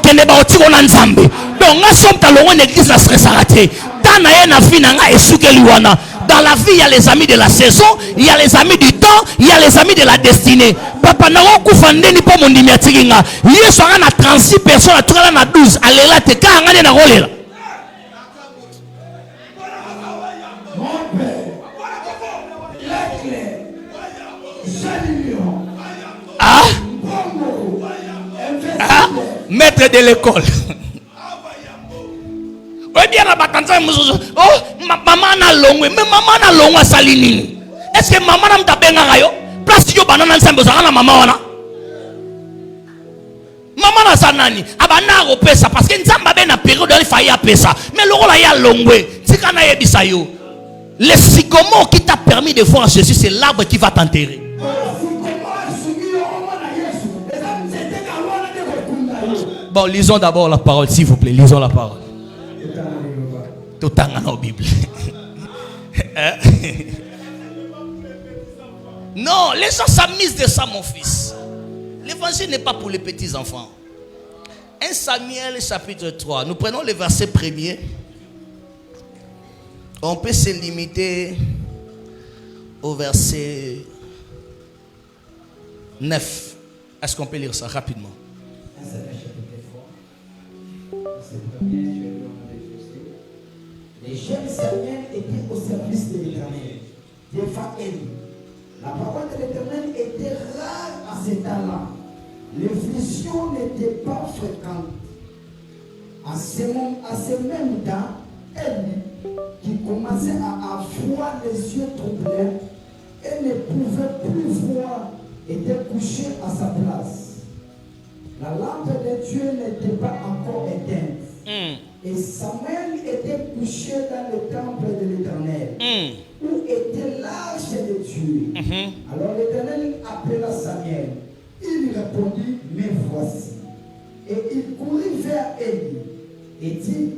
kende ba otiko na nzambe. Donc nga som ta longo l'église la stressarate. Tana ye na vie na nga esukeli wana. Dans la vie, il y a les amis de la saison, il y a les amis du temps, il y a les amis de la destinée. Papa na wo kufande ni po mondimi atikinga. Yesu anga na 36 personnes, atukala na 12. Alela te ka anga na rolela. Maître de l'école. Oui, bien la bataille. Oh, maman na longwe, mais maman na longwa salini. Est-ce que maman n'a pas benga rayo? Place yo banana nsambe zana maman wana. Maman na sanani, abana ro pesa parce que nzamba ben na période il faille à pesa. Mais le rôle ya longwe, tika na yebisa yo. Le sycomore qui t'a permis de voir Jésus, c'est l'arbre qui va t'enterrer. Bon, lisons d'abord la parole, s'il vous plaît. Lisons la parole. Tout dans la Bible. Non, les gens s'amusent de ça, mon fils. L'évangile n'est pas pour les petits enfants. 1 Samuel chapitre 3. Nous prenons le verset premier. On peut se limiter au verset 9. Est-ce qu'on peut lire ça rapidement? Les jeunes Samuel étaient au service de l'Éternel, devant Élie. La parole de l'Éternel était rare à ces temps-là. Les visions n'étaient pas fréquentes. À ce même temps, Élie, qui commençait à avoir les yeux troublés et ne pouvait plus voir, était couché à sa place. La lampe de Dieu n'était pas encore éteinte. Et Samuel était couché dans le temple de l'Éternel, où était l'arche de Dieu. Alors l'Éternel appela Samuel. Il répondit, me voici. Et il courut vers Élie et dit,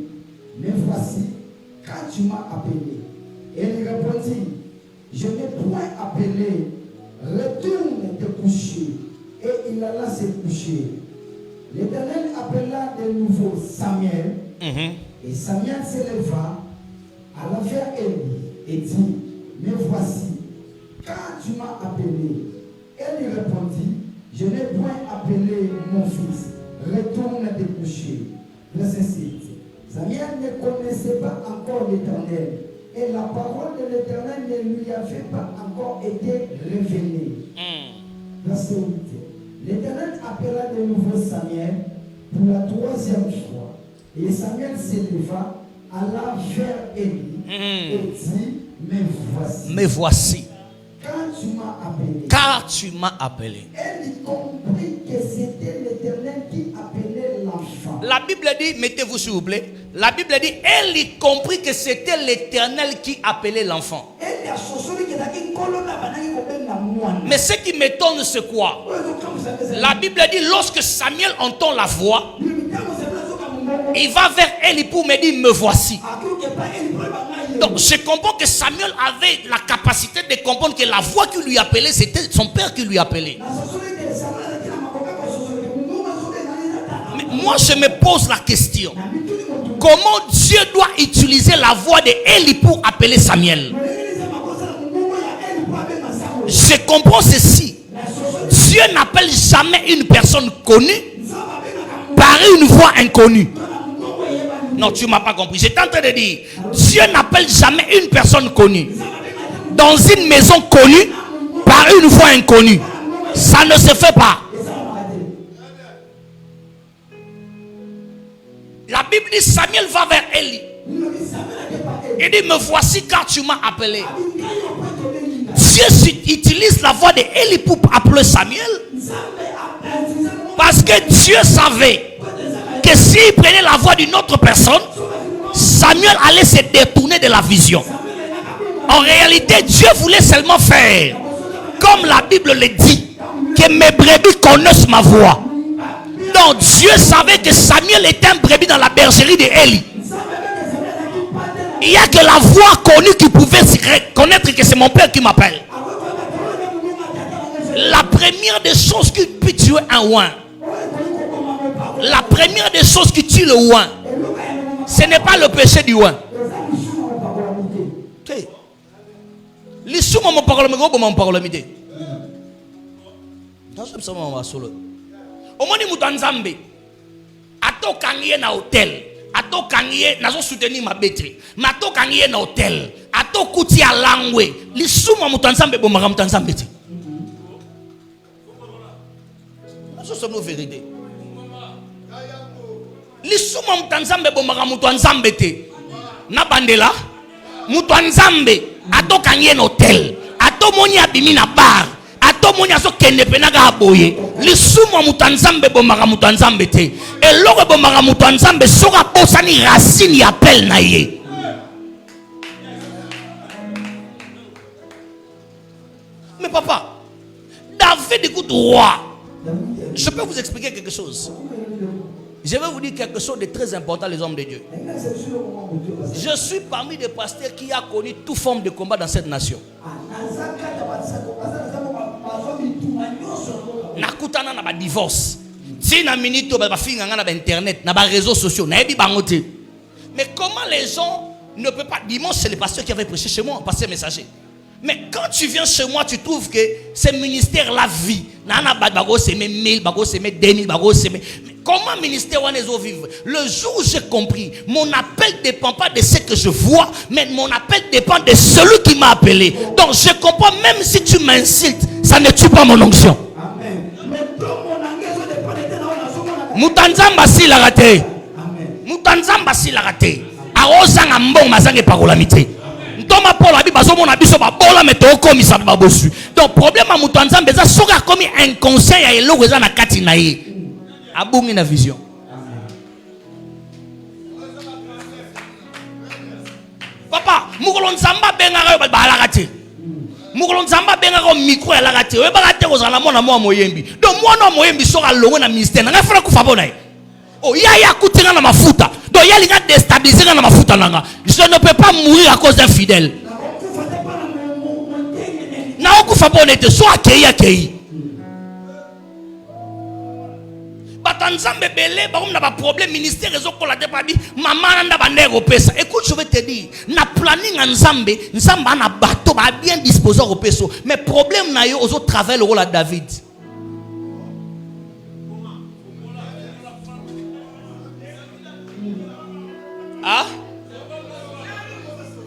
me voici, quand tu m'as appelé. Et il répondit, je n'ai point appelé, retourne te coucher. Et il alla se coucher. L'Éternel appela de nouveau Samuel. Et Samuel s'éleva, alla vers Élie et dit, me voici, quand tu m'as appelé. Elle lui répondit, je n'ai point appelé mon fils, retourne te coucher. Verset 7. Samuel ne connaissait pas encore l'Éternel, et la parole de l'Éternel ne lui avait pas encore été révélée. Verset 8. L'Éternel appela de nouveau Samuel pour la troisième fois. Et Samuel s'éleva, alla vers Élie et dit, me voici. Me voici. Quand tu m'as appelé. Car tu m'as appelé. Elle comprit que c'était l'Éternel qui appelait l'enfant. La Bible dit, mettez-vous s'il vous plaît. La Bible dit, elle y comprit que c'était l'Éternel qui appelait l'enfant. Mais ce qui m'étonne, c'est quoi? La Bible dit, lorsque Samuel entend la voix, il va vers Élie pour me dire, me voici. Donc je comprends que Samuel avait la capacité de comprendre que la voix qui lui appelait, c'était son père qui lui appelait. Mais moi je me pose la question, comment Dieu doit utiliser la voix de Élie pour appeler Samuel? Je comprends ceci. Dieu n'appelle jamais une personne connue par une voix inconnue. Non, tu ne m'as pas compris. J'étais en train de dire, Dieu n'appelle jamais une personne connue dans une maison connue par une voix inconnue. Ça ne se fait pas. La Bible dit, Samuel va vers Élie. Il dit, me voici car tu m'as appelé. Dieu utilise la voix d'Élie pour appeler Samuel. Parce que Dieu savait que s'il prenait la voix d'une autre personne, Samuel allait se détourner de la vision. En réalité, Dieu voulait seulement faire, comme la Bible le dit, que mes brebis connaissent ma voix. Donc Dieu savait que Samuel était un brebis dans la bergerie d'Élie. Il n'y a que la voix connue qui pouvait reconnaître que c'est mon père qui m'appelle. La première des choses qui peut tuer un oin, La première des choses qui tue le ouin, ce n'est pas le péché du ouin. L'issue mon parole mon parole midi. Dans ce psaume on va solo. Au moins ni mutanzambe. Ato kangiye na hôtel. Ato kangiye nazo soutenir ma betri. Mato kangiye na hôtel. Ato kuti ya langwe. L'issue mon mutanzambe bo mara mutanzambe ti. Ça c'est nos vérités. L'issue mon mutanzambe bo mara mutanzambe ti. Na bandela mutanzambe. Ato kanye no hotel, ato moni abimi na bar, ato moni aso kende penaga aboye. Lisumo mutanzambe bomaka mutanzambe te. Eloko bomaka mutanzambe soka posani racine ya appel na ye. Mais papa, David écoute roi. Je peux vous expliquer quelque chose. Je vais vous dire quelque chose de très important, les hommes de Dieu. Je suis parmi des pasteurs qui a connu toute forme de combat dans cette nation. Nakutana na ba divorce. Si na minute ba finga na ba internet, na ba réseaux sociaux, na ebi bangote. Mais comment les gens ne peuvent pas, dimanche c'est le pasteur qui avait prêché chez moi, pasteur messager. Mais quand tu viens chez moi, tu trouves que ce ministère la vie. Comment ministère vivre? Le jour où j'ai compris, mon appel ne dépend pas de ce que je vois, mais mon appel dépend de celui qui m'a appelé. Donc je comprends, même si tu m'insultes, ça ne tue pas mon onction. Mutanzamba si la raté. Mutanzamba si la raté. Arosanga mbong mazange parolamité. Donc problème à mutanzambe ça soka comme un conseil à elo weza na kati na ye abungi na vision. Papa mukolo nzamba benga yo ba la kati mukolo nzamba benga ko micro ya la kati we ba kati ko zala mona mo moyembi donc mwana moyembi soka longo na ministère nga fera ku fabona ye oh ya kutinga na mafuta donc ya linga déstabiliser na mafuta nanga. Je ne peux pas mourir à cause d'un fidèle. Na okufa bonete so akei. Batanzambe belé ba na ba problème ministère ezokola te pa bi mama nda bandeko pesa. Écoute, je vais te dire, na planning nzambe na bateau ba bien disposé au peso, mais problème na yo ozo travailler le rôle à David. Ah?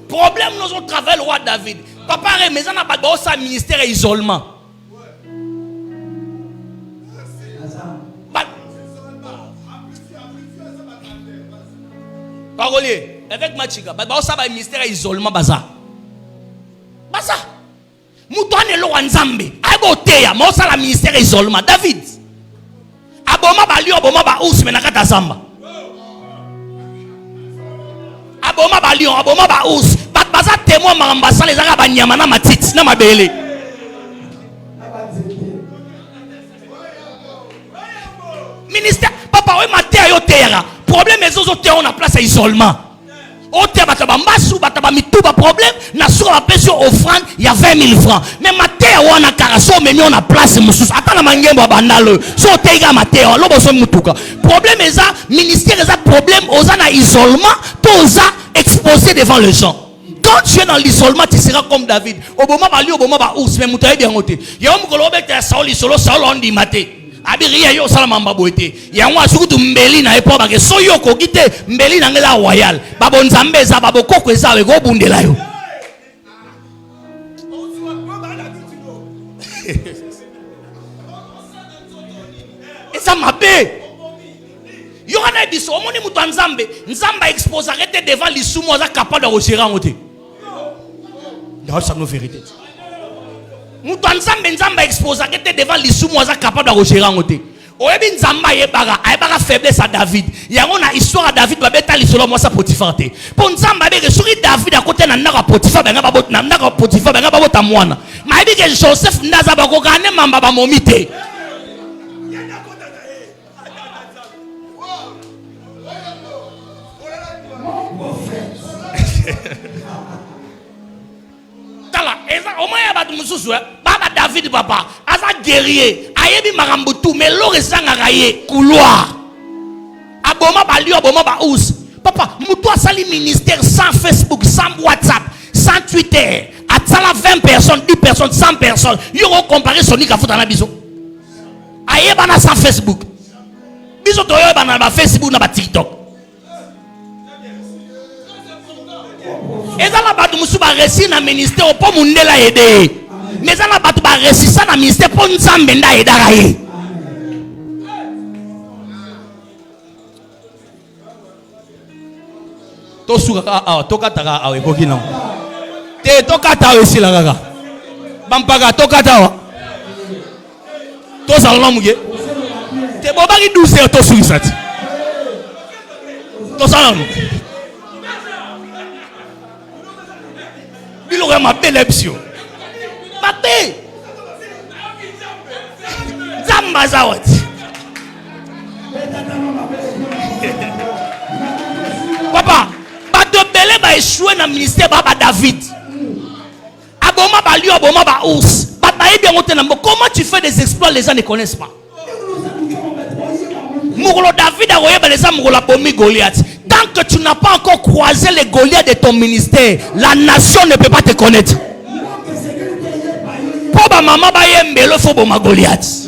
Problème nous on travaille le roi David. Papa mais on a pas de ministère isolement. Parolier avec Machika, ba ça ba ministère isolement baza. Baza. Mutone lo nzambe. Aibo teya, mo ça la ministère isolement David. Aboma ba lion, aboma ba ous menakata zamba. Aboma ba lion, aboma ba ous. Baza témoin marambasa les arabes nyama na matiti na mabele. Ministère papa oui maté yo terra. Problème les autres terre on a place à isolement. O terre bataba mbasu bataba mituba problème na sur la pension offrande il y a 20 000 francs. Mais maté on a carasso mais on a place mususu. Atana mangembo bandalo. So teiga maté on lobo so mutuka. Problème est ça ministère est ça problème aux ana isolement toza exposé devant les gens. Quand tu es dans l'isolement, tu seras comme David. Obama bali, obama ba ous, mais mutaye bien côté. Y'a un mukolo bete Saul solo Saul on dit maté. Abiri yo sala mamba boete. Y'a un asukutu mbeli na epo bake so yo ko gite mbeli na ngela royal. Babo nzambe za babo koko za we go bundela yo. Et ça m'a payé. Yo ana biso omoni mutu nzambe, nzamba expose arrêter devant l'isumo za capable de retirer en côté. Dans sa vérité. Mutu nzamba expose arrêter devant l'isumo za capable de retirer en côté. Oyebi nzamba yebara faiblesse à David. Yango na histoire à David babeta lisolo moi sa Potifar te. Pour nzamba be resuri David à côté na ndaka Potifar benga babot na ndaka Potifar benga babota mwana. Ma ebi ke Joseph ndaza bakokane mamba ba momite. Tala eza omaya batu mususu baba David papa asa guerrier ayebi makambo tout mais lo resanga kaye couloir aboma balio aboma ba ous. Papa, toi sali ministère sans Facebook, sans WhatsApp, sans Twitter. À ça 20 personnes, 10 personnes, 100 personnes. Yo comparer Sonic à foutre dans la biso. Aïe bana sans Facebook. Biso to yo bana ba Facebook na ba TikTok. Et ça la batu musu ba réussir na ministère pour mundela aider. Mais ça la batu ba réussir ça na ministère pour nzambe nda aider raye. To suka toka taka awe koki non. Te toka ta aussi la gaga. Bampaga toka ta wa. To salon muge. Te bobaki douce to suisat. To salon. Il aurait ma belle option. Ma paix. Zamba zawat. Papa, bato belé ba échoué dans le ministère baba David. Aboma ba lion, aboma ba ours. Comment tu fais des exploits, les gens ne connaissent pas. Mourlo David a voyé les gens Mourlo Bomi Goliath. Tant que tu n'as pas encore croisé les Goliaths de ton ministère, la nation ne peut pas te connaître. Pour ma maman, il faut que Goliath.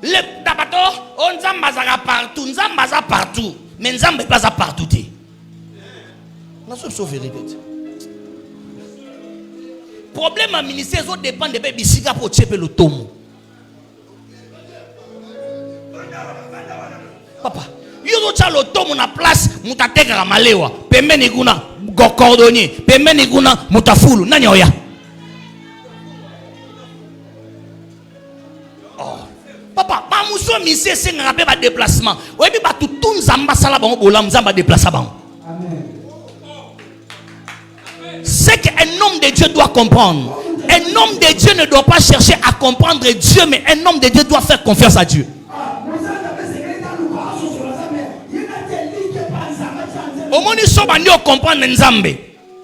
Le tabato, on zambazara partout, nzambaza partout, mais nzambe pas partout. La seule vérité. Problème à ministère, ça dépend de bébé siga pour tcheper le tomo. Papa, yo tcha le tomo na place, mutateka malewa, pembeni kuna cordonnier, pembeni kuna mutafulu, nani oya. Papa, ma mousso ministère c'est un rappel à déplacement. Oui, mais tout nzamba sala bango bolam nzamba déplacer bango. Amen. C'est qu'un homme de Dieu doit comprendre. Un homme de Dieu ne doit pas chercher à comprendre Dieu, mais un homme de Dieu doit faire confiance à Dieu. Au moins, nous sommes venus comprendre Nzambe.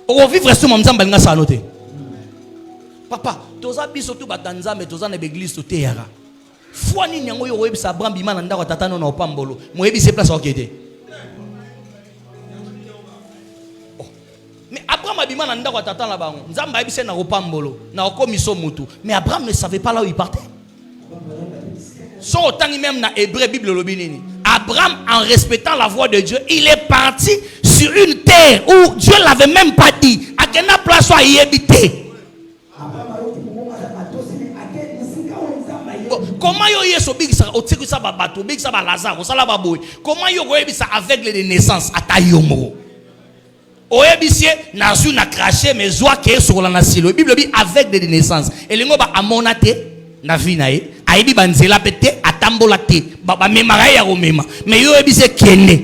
On va vivre sur mon Nzambe. Papa, tous les gens surtout Nzambe, tous les églises tout terre. Foi ni nyango yo webi sa Abraham bima na ndako tata no na opambolo. Mo webi se place okete. Mais Abraham abima na ndako tata la bango. Nzamba abise na opambolo na okomiso mutu. Mais Abraham ne savait pas là où il partait. So autant même na Hébreu Bible lobi nini. Abraham en respectant la voix de Dieu, il est parti sur une terre où Dieu l'avait même pas dit. À quelle place soit y habiter. Comment yo yeso big sa otiko sa babato big sa ba Lazare osala ba boy. Comment yo goyebi sa aveugle de naissance atayomo. Oyebisie na zu na craché mais zoa ke sur la nasilo. Bible dit aveugle de naissance. Elingo ba amonate na vie na ye. Aibi banzela pete atambola te. Ba memara ya romema. Mais yo yebisie kende.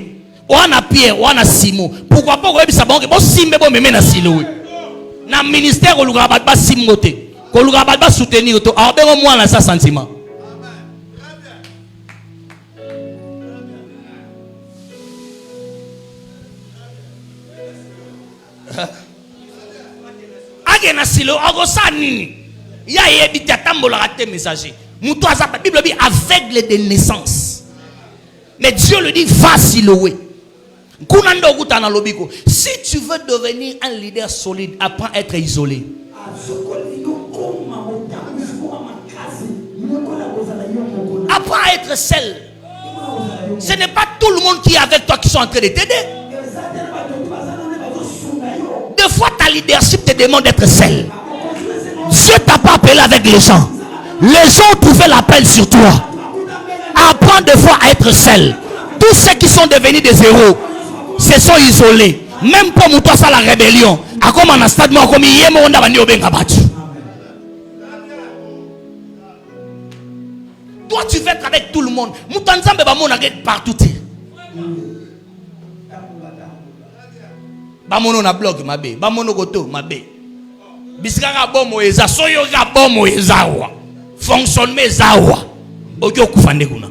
Wana Pierre, wana Simon. Pourquoi pas oyebisa bango ke bo simbe bo meme na silo. Na ministère oluga ba simmote. Ko oluga ba soutenir to. A bengo moi na sa sentiment. Agena silo agosa nini ya yebiti atambola raté messager muto azapa Bible dit aveugle de naissance mais Dieu le dit va siloé kuna ndo kutana lobiko. Si tu veux devenir un leader solide, apprends à être isolé. Apprends à être seul. Ce n'est pas tout le monde qui est avec toi qui sont en train de t'aider. Des fois, ta leadership te demande d'être seul. Dieu t'a pas appelé avec les gens. Les gens ont trouvé l'appel sur toi. Apprends des fois à être seul. Tous ceux qui sont devenus des héros se sont isolés. Même pour moi, ça la rébellion. A comme un stade, moi, comme hier, on a venu au Bengabatu. Toi, tu veux être avec tout le monde. Moutanzambe ba mon arrête partout. Bamono na blog mabe, bamono goto mabe. Bisikaka bomo eza, soyo ga bomo ezawa. Fonctionne ezawa. Okyo kufande kuna.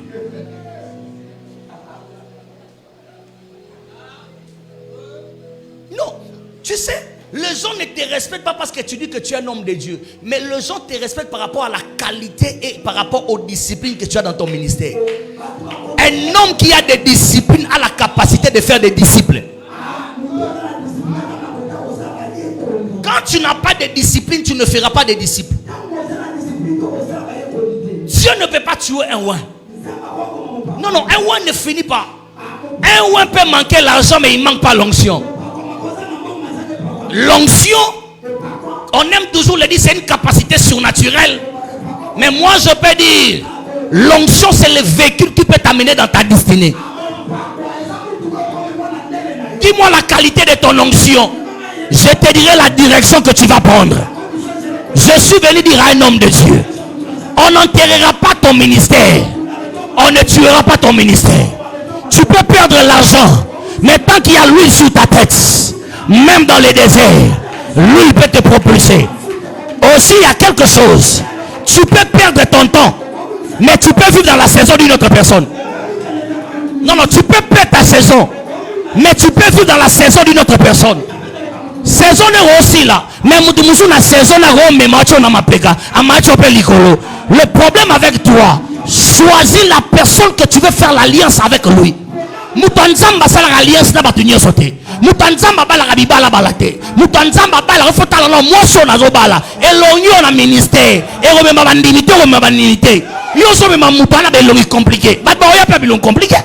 Non, tu sais, les gens ne te respectent pas parce que tu dis que tu es un homme de Dieu. Mais les gens te respectent par rapport à la qualité et par rapport aux disciplines que tu as dans ton ministère. Un homme qui a des disciplines a la capacité de faire des disciples. Quand tu n'as pas de discipline, tu ne feras pas de disciples. Dieu ne peut pas tuer un oin. Non, non, un oin ne finit pas. Un oin peut manquer l'argent, mais il ne manque pas l'onction. L'onction, on aime toujours le dire, c'est une capacité surnaturelle. Mais moi, je peux dire, l'onction, c'est le véhicule qui peut t'amener dans ta destinée. Dis-moi la qualité de ton onction. Je te dirai la direction que tu vas prendre. Je suis venu dire à un homme de Dieu, on n'enterrera pas ton ministère. On ne tuera pas ton ministère. Tu peux perdre l'argent, mais tant qu'il y a l'huile sur ta tête, même dans les déserts, l'huile peut te propulser. Aussi, il y a quelque chose. Tu peux perdre ton temps, mais tu peux vivre dans la saison d'une autre personne. Non, non, tu peux perdre ta saison, mais tu peux vivre dans la saison d'une autre personne. Saison est aussi là. Mais la saison le problème avec toi, choisis la personne que tu veux faire l'alliance avec lui. Mutanzamba sala alliance na batunyo sote. Mutanzamba bala kabibala balate. Mutanzamba bala refotala no moso na zobala. Elonyo na ministère. Ero me bandimité o me bandimité. Yo so me mutana belongi compliqué. Ba ba oya pa belongi compliqué.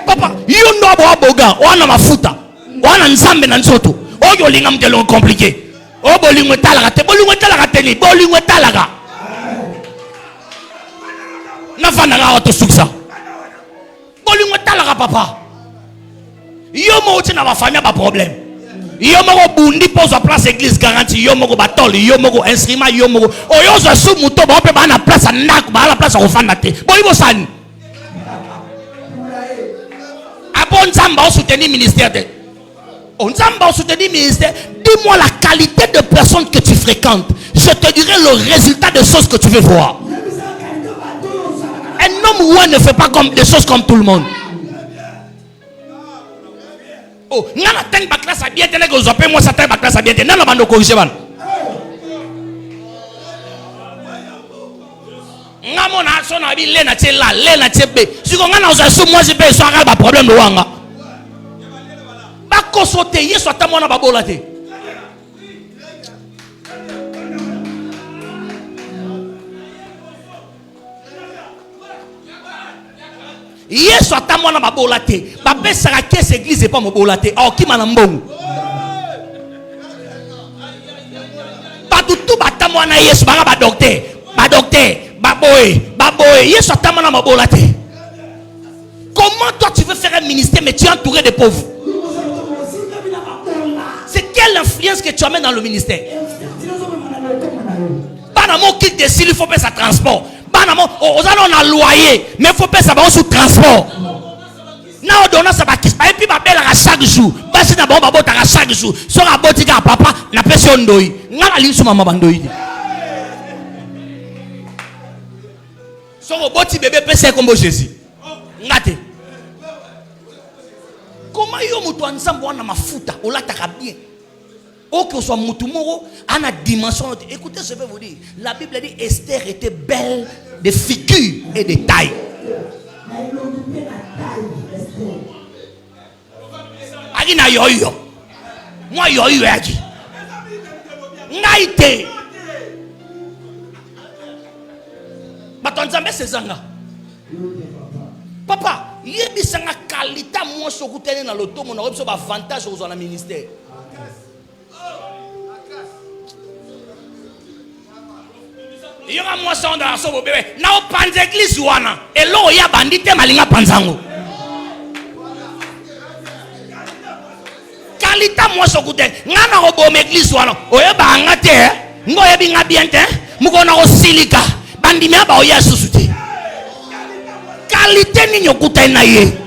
Papa, yo ndo abo boga, wana mafuta. Wana nzambe na nzoto. Oyo linga mtelo compliqué. O bolingo talaka te, bolingo talaka te ni, bolingo talaka. Nafana auto suksa. Bolingo talaka papa. Yo mo uti na ba famille ba problème. Yo mo bundi pose à place église garantie, yo mo batol, yo mo instrument, yo mo oyo zo su muto ba pe ba na place ndako, ba la place ko fanda te. Bolingo sani. Abon nzamba o soutenir ministère de. On nzamba soutenir ministère. Dis-moi la qualité de personnes que tu fréquentes. Je te dirai le résultat des choses que tu veux voir. Un homme ouin ne fait pas comme des choses comme tout le monde. Oh, nana teng ba classe bien tele que vous moi ça teng ba classe bien tele. Nana bando corriger ban. Ngamo na so na bi le na tela, le na tebe. Si ko ngana ozasu moi je peux so aral ba problème de wanga. Ba ko sote yeso atamona ba bolate. Yesu atamwana babola te. Babe sara kese église pas mobola te. Oh ki manambongo. Batutu batamwana Yesu ba docteur. Ba docteur, baboy. Yesu atamwana mabola te. Comment toi tu veux faire un ministère mais tu es entouré de pauvres? C'est quelle influence que tu amènes dans le ministère? Pas dans mon kit de s'il il faut payer sa transport. On a loyer, mais il faut payer ça sous transport. Na on ça et puis ma belle à chaque jour. Basi na bon babota à chaque jour. So na botika papa na pesi ondoi. Ngala linsu mama bandoi. So boti bébé pesi comme Jésus. Ngate. Comment yo mutu ensemble wana mafuta olataka bien. Oh, que soit Moutoumoro, à la dimension. Écoutez, je vais vous dire. La Bible dit Esther était belle de figure et de taille. Agina yoyo. Moi yoyo agi. Naïté. Batonzambe sezanga. Papa, yebisanga kalita moi sokutene na loto mon avantage aux en ministère. Il y aura moi ça dans son bébé. Na o panze église wana. Et lo ya bandite malinga panzango. Kalita moi sokute. Ngana o bom église wana. Oye ba ngate. Ngoye binga biente. Muko na o silika. Bandime ba o ya susute. Kalite ni nyokuta na ye.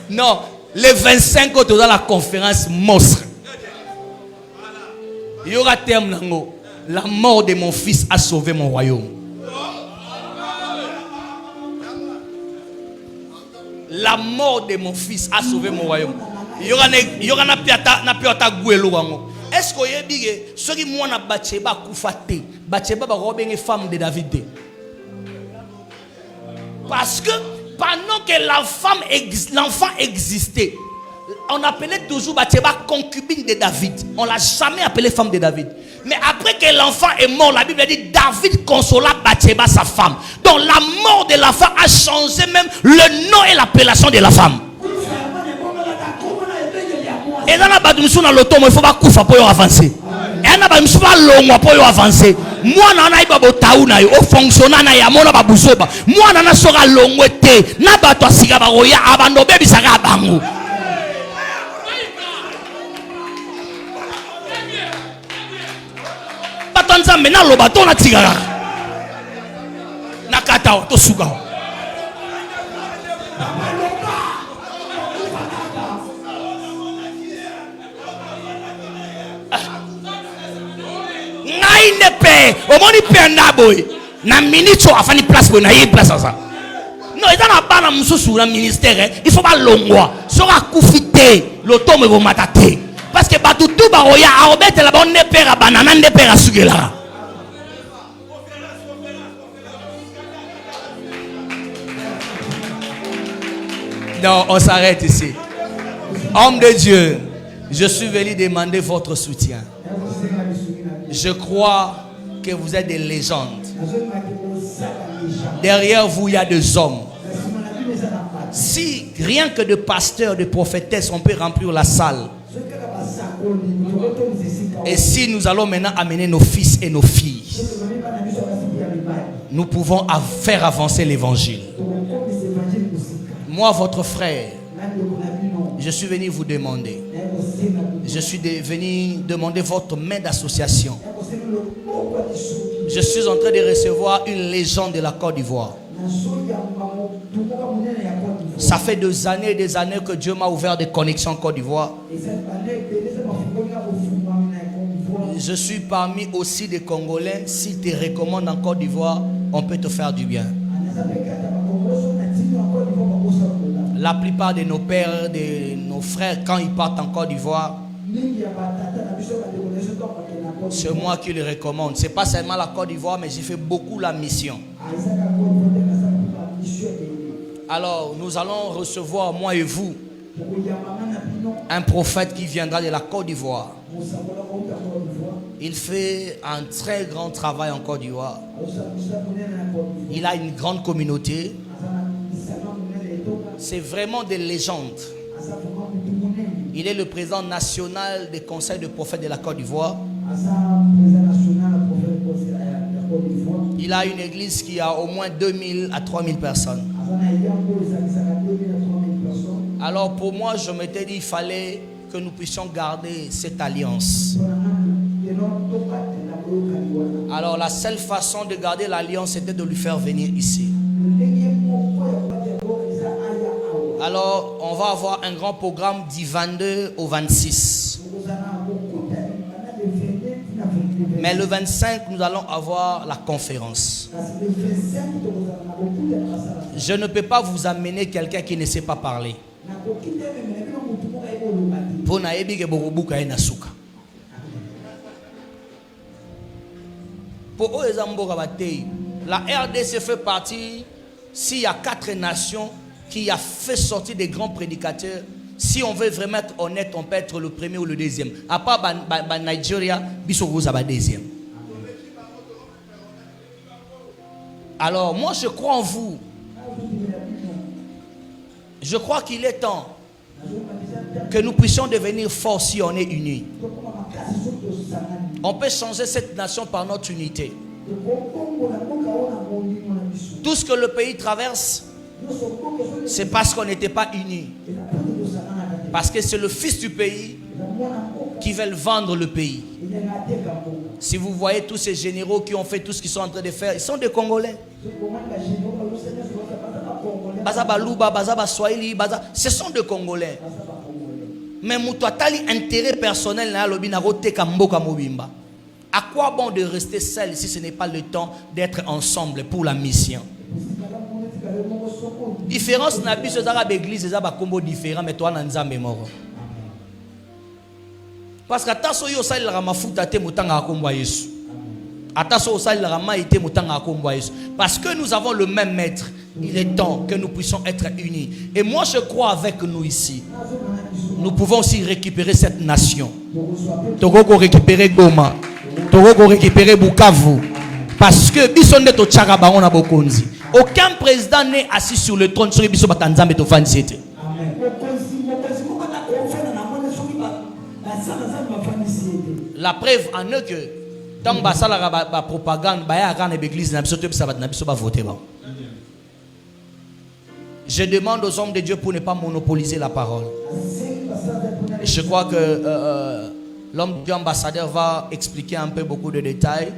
Non, le 25 dans la conférence monstre. Il y aura terme nango. La mort de mon fils a sauvé mon royaume. La mort de mon fils a sauvé mon royaume. Il y aura na piata guelo wango. Est-ce que vous dit que ceux qui m'ont abattu ba kufate, Bathsheba ba robenge femme de David. Parce que pendant que l'enfant existait, on appelait toujours Bathsheba concubine de David. On l'a jamais appelée femme de David. Mais après que l'enfant est mort, la Bible dit David consola Bathsheba sa femme. Donc la mort de l'enfant a changé même le nom et l'appellation de la femme. Et dans la bataille, il faut pas couper pour avancer. Et dans la bataille, il faut pas long pour avancer. Moi, nana iba botauna yo fonctionner na ya mona babusoba. Moi, nana sera long ete. Na bato asiga baroya abando bebi saka bango. Batanza mena lo bato na tigara. Na kata to suga. Ne paie au moins il paie na boy na minute afin de place pour na y place ça non il dans la bana mususu na ministère il faut pas longwa sera kufite l'automne va matate parce que ba tout ba roya a obete la bonne père banana ne père sugela. Non, on s'arrête ici. Homme de Dieu, je suis venu demander votre soutien. Je crois que vous êtes des légendes. Derrière vous, il y a des hommes. Si rien que de pasteurs, de prophétesses, on peut remplir la salle. Et si nous allons maintenant amener nos fils et nos filles, nous pouvons faire avancer l'évangile. Moi, votre frère, je suis venu vous demander. Je suis venu demander votre main d'association. Je suis en train de recevoir une légende de la Côte d'Ivoire. Ça fait des années et des années que Dieu m'a ouvert des connexions en Côte d'Ivoire. Je suis parmi aussi des Congolais. Si tu te recommandes en Côte d'Ivoire, on peut te faire du bien. La plupart de nos pères, de nos frères, quand ils partent en Côte d'Ivoire, c'est moi qui les recommande. Ce n'est pas seulement la Côte d'Ivoire, mais j'ai fait beaucoup la mission. Alors, nous allons recevoir, moi et vous, un prophète qui viendra de la Côte d'Ivoire. Il fait un très grand travail en Côte d'Ivoire. Il a une grande communauté. C'est vraiment des légendes. Il est le président national des conseils de prophètes de la Côte d'Ivoire. Il a une église qui a au moins 2000 à 3000 personnes. Alors pour moi, je m'étais dit qu'il fallait que nous puissions garder cette alliance. Alors la seule façon de garder l'alliance, c'était de lui faire venir ici. Alors, on va avoir un grand programme du 22 au 26. Mais le 25, nous allons avoir la conférence. Je ne peux pas vous amener quelqu'un qui ne sait pas parler. La RDC fait partie, s'il y a 4 nations qui a fait sortir des grands prédicateurs. Si on veut vraiment être honnête, on peut être le premier ou le deuxième. À part Nigeria, Bissau va deuxième. Alors, moi, je crois en vous. Je crois qu'il est temps que nous puissions devenir forts si on est unis. On peut changer cette nation par notre unité. Tout ce que le pays traverse, c'est parce qu'on n'était pas unis. Parce que c'est le fils du pays qui veut vendre le pays. Si vous voyez tous ces généraux qui ont fait tout ce qu'ils sont en train de faire, ils sont des Congolais. baza baluba, baza baswahili, baza, ce sont des Congolais. Mais mutu atali intérêt personnel na lobi na roteka mboka mobimba. À quoi bon de rester seul si ce n'est pas le temps d'être ensemble pour la mission? Différence na biso za ba église za ba kombo différent mais toi na nzambe moko. Parce que ata so yo sali la mafuta te mutanga akombo Yesu. Ata so sali la maïté mutanga akombo Yesu. Parce que nous avons le même maître, il est temps que nous puissions être unis. Et moi je crois avec nous ici, nous pouvons aussi récupérer cette nation. Togo récupérer Goma, Togo récupérer Bukavu. Parce que bisonde to tchaka bango na bokonzi. Aucun président n'est assis sur le trône sur biso batanzambe to fanisete. La preuve en est que tant basala ba propagande ba ya kana l'église na biso to biso na biso ba voter ba. Je demande aux hommes de Dieu pour ne pas monopoliser la parole. Je crois que l'homme de Dieu ambassadeur va expliquer un peu beaucoup de détails.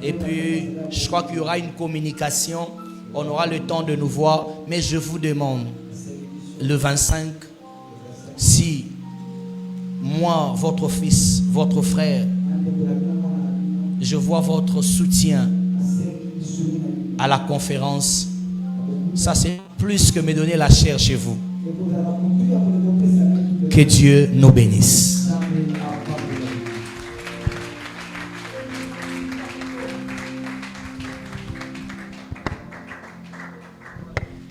Et puis, je crois qu'il y aura une communication. On aura le temps de nous voir. Mais je vous demande, le 25, si moi, votre fils, votre frère, je vois votre soutien à la conférence, ça c'est plus que me donner la chair chez vous. Que Dieu nous bénisse.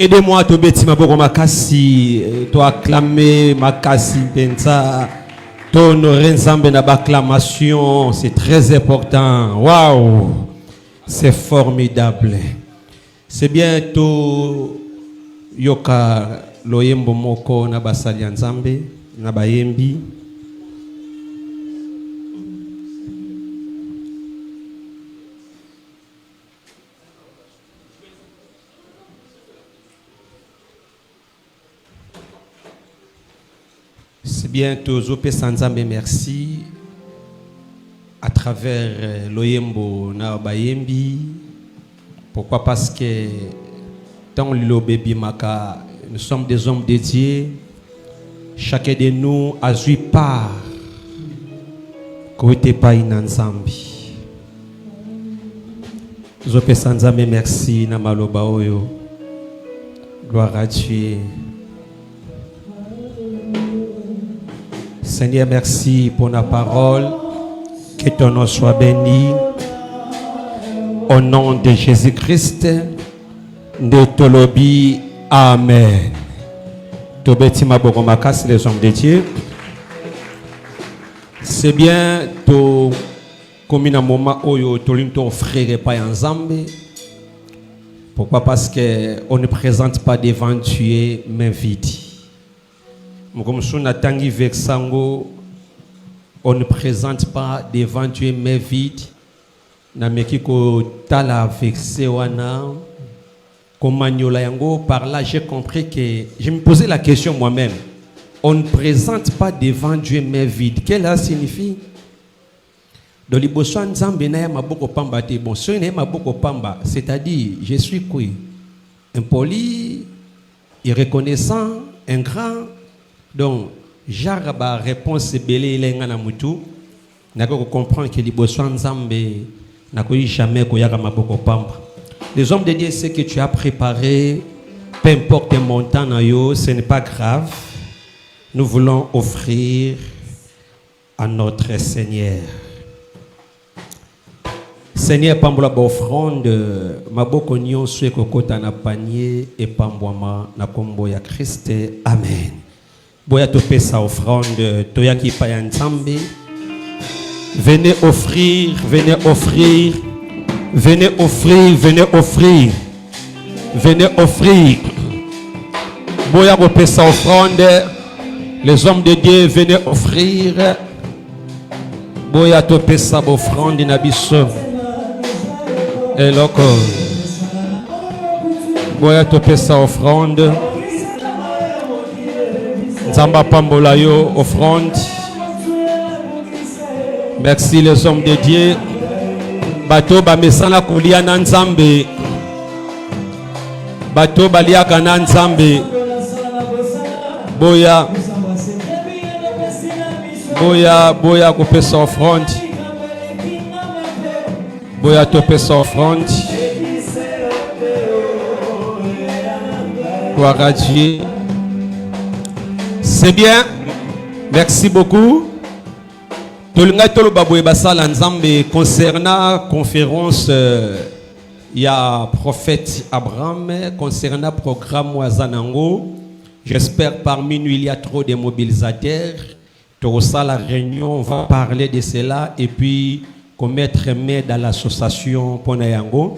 Aidez-moi à te bêtir ma boko makasi, to acclamer makasi pensa, to honorer nzambe na acclamation, c'est très important. Waouh, c'est formidable. C'est bientôt yoka loyembo moko na basali ya nzambe na bayembi. C'est bientôt Zopé Sanzambe merci à travers l'Oyembo na Bayembi. Pourquoi? Parce que dans le bébé Maka, nous sommes des hommes dédiés. Chacun de nous a eu part. Côté Paï Nanzambi. Zopé Sanzambe merci na Maloba Oyo. Gloire à Dieu. Seigneur, merci pour la parole. Que ton nom soit béni. Au nom de Jésus-Christ, de Tolobi, Amen. Tobetima Bogomakas, les hommes de Dieu. C'est bien, comme un moment où tu as frère et pas ensemble. Pourquoi? Parce qu'on ne présente pas devant Dieu, mais vide. Comme on ne présente pas devant Dieu mais vide. Par là, j'ai compris que je me posais la question moi-même. On ne présente pas devant Dieu mais vide. Qu'est-ce que ça signifie? C'est-à-dire, je suis quoi? Impoli, irreconnaissant, ingrat. Donc, Jaraba réponse belé lenga na mutu. Nako comprendre que les bossans nzambe nako jamais koyaka maboko pamba. Les hommes de Dieu, ce que tu as préparé, peu importe le montant na yo, ce n'est pas grave. Nous voulons offrir à notre Seigneur. Seigneur, pambola ba offrande maboko nyonso ekokota na panier et pambwama na kombo ya Christ. Amen. Boya topé sa offrande, toyaki payanzambe. Venez offrir, venez offrir, venez offrir, venez offrir, venez offrir. Boya topé sa offrande, les hommes de Dieu venez offrir. Boya topé sa offrande nabiso. Et loco. Boya topé sa offrande. Zamba Pambola yo offrande. Merci les hommes de Dieu. Bato ba mesana kolia na nzambe. bato baliaka na nzambe boya boya kopesa offrande, boya topesa offrande. Gloire à Dieu. C'est bien. Merci beaucoup. Concernant la conférence, il y a prophète Abraham, concernant le programme Ouazanango, j'espère parmi nous il y a trop de mobilisateurs. Tout ça, la réunion, on va parler de cela et puis commettre main dans l'association Ponayango.